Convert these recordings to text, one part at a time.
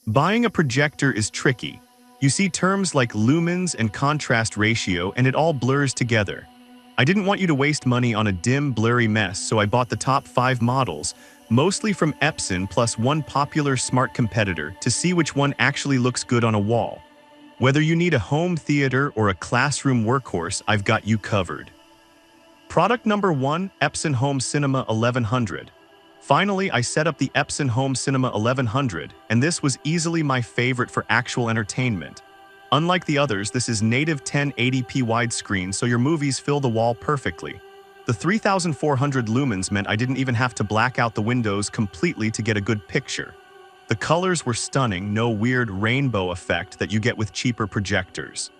Buying a projector is tricky. You see terms like lumens and contrast ratio, and it all blurs together. I didn't want you to waste money on a dim, blurry mess, so I bought the top 5 models, mostly from Epson plus one popular smart competitor, to see which one actually looks good on a wall. Whether you need a home theater or a classroom workhorse, I've got you covered. Product number 1, Epson Home Cinema 1100. Finally, I set up the Epson Home Cinema 1100, and this was easily my favorite for actual entertainment. Unlike the others, this is native 1080p widescreen, so your movies fill the wall perfectly. The 3400 lumens meant I didn't even have to black out the windows completely to get a good picture. The colors were stunning, no weird rainbow effect that you get with cheaper projectors.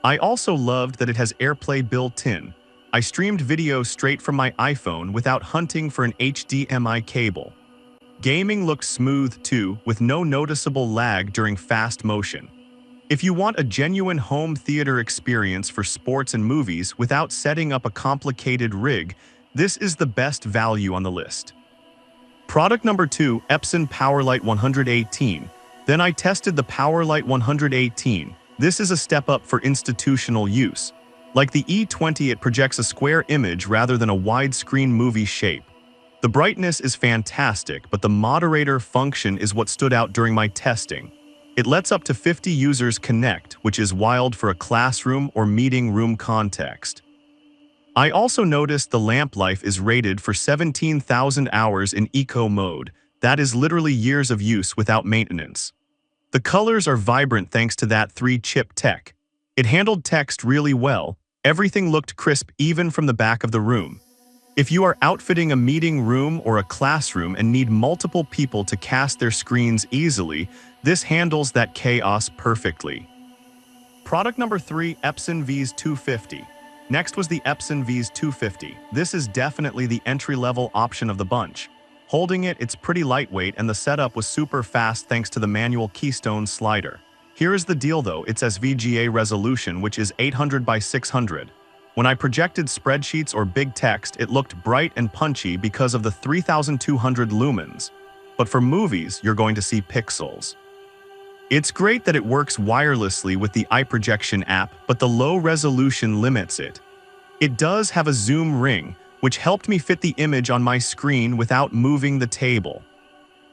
I also loved that it has AirPlay built in. I streamed video straight from my iPhone without hunting for an HDMI cable. Gaming looked smooth too, with no noticeable lag during fast motion. If you want a genuine home theater experience for sports and movies without setting up a complicated rig, this is the best value on the list. Product number 2, Epson PowerLight 118. Then I tested the PowerLight 118. This is a step up for institutional use. Like the E20, it projects a square image rather than a widescreen movie shape. The brightness is fantastic, but the moderator function is what stood out during my testing. It lets up to 50 users connect, which is wild for a classroom or meeting room context. I also noticed the lamp life is rated for 17,000 hours in eco mode. That is literally years of use without maintenance. The colors are vibrant thanks to that 3-chip tech. It handled text really well. Everything looked crisp even from the back of the room. If you are outfitting a meeting room or a classroom and need multiple people to cast their screens easily, this handles that chaos perfectly. Product number 3, Epson Vs 250. Next was the Epson Vs 250. This is definitely the entry-level option of the bunch. Holding it, it's pretty lightweight, and the setup was super fast thanks to the manual keystone slider. Here is the deal though, it's SVGA resolution, which is 800 by 600. When I projected spreadsheets or big text, it looked bright and punchy because of the 3200 lumens. But for movies, you're going to see pixels. It's great that it works wirelessly with the iProjection app, but the low resolution limits it. It does have a zoom ring, which helped me fit the image on my screen without moving the table.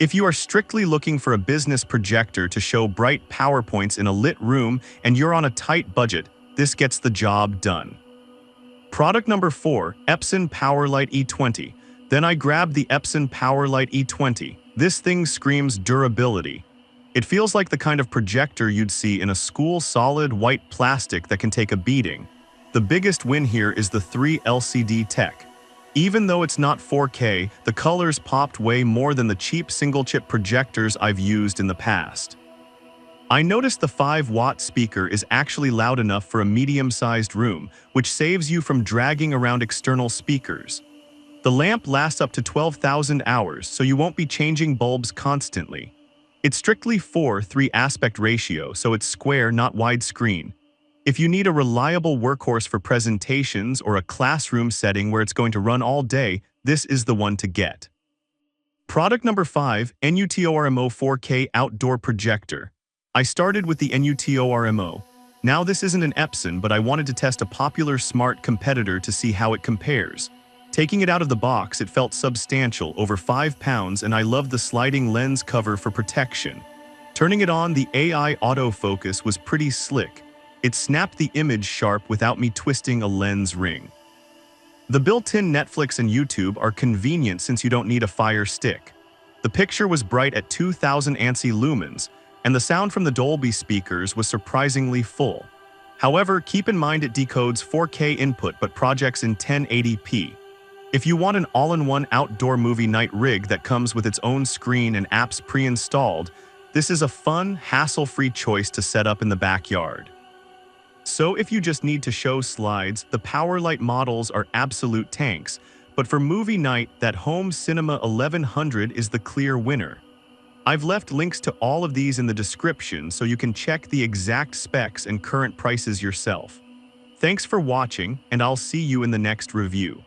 If you are strictly looking for a business projector to show bright PowerPoints in a lit room and you're on a tight budget, this gets the job done. Product number 4, Epson PowerLight E20. Then I grabbed the Epson PowerLight E20. This thing screams durability. It feels like the kind of projector you'd see in a school solid white plastic that can take a beating. The biggest win here is the 3 LCD tech. Even though it's not 4K, the colors popped way more than the cheap single-chip projectors I've used in the past. I noticed the 5-watt speaker is actually loud enough for a medium-sized room, which saves you from dragging around external speakers. The lamp lasts up to 12,000 hours, so you won't be changing bulbs constantly. It's strictly 4:3 aspect ratio, so it's square, not widescreen. If you need a reliable workhorse for presentations or a classroom setting where it's going to run all day, this is the one to get. Product number 5, NUTORMO 4K Outdoor Projector. I started with the NUTORMO. Now this isn't an Epson, but I wanted to test a popular smart competitor to see how it compares. Taking it out of the box, it felt substantial, over 5 pounds, and I loved the sliding lens cover for protection. Turning it on, the AI autofocus was pretty slick. It snapped the image sharp without me twisting a lens ring. The built-in Netflix and YouTube are convenient since you don't need a Fire Stick. The picture was bright at 2000 ANSI lumens, and the sound from the Dolby speakers was surprisingly full. However, keep in mind it decodes 4K input but projects in 1080p. If you want an all-in-one outdoor movie night rig that comes with its own screen and apps pre-installed, this is a fun, hassle-free choice to set up in the backyard. So if you just need to show slides, the PowerLight models are absolute tanks, but for movie night, that Home Cinema 1100 is the clear winner. I've left links to all of these in the description so you can check the exact specs and current prices yourself. Thanks for watching, and I'll see you in the next review.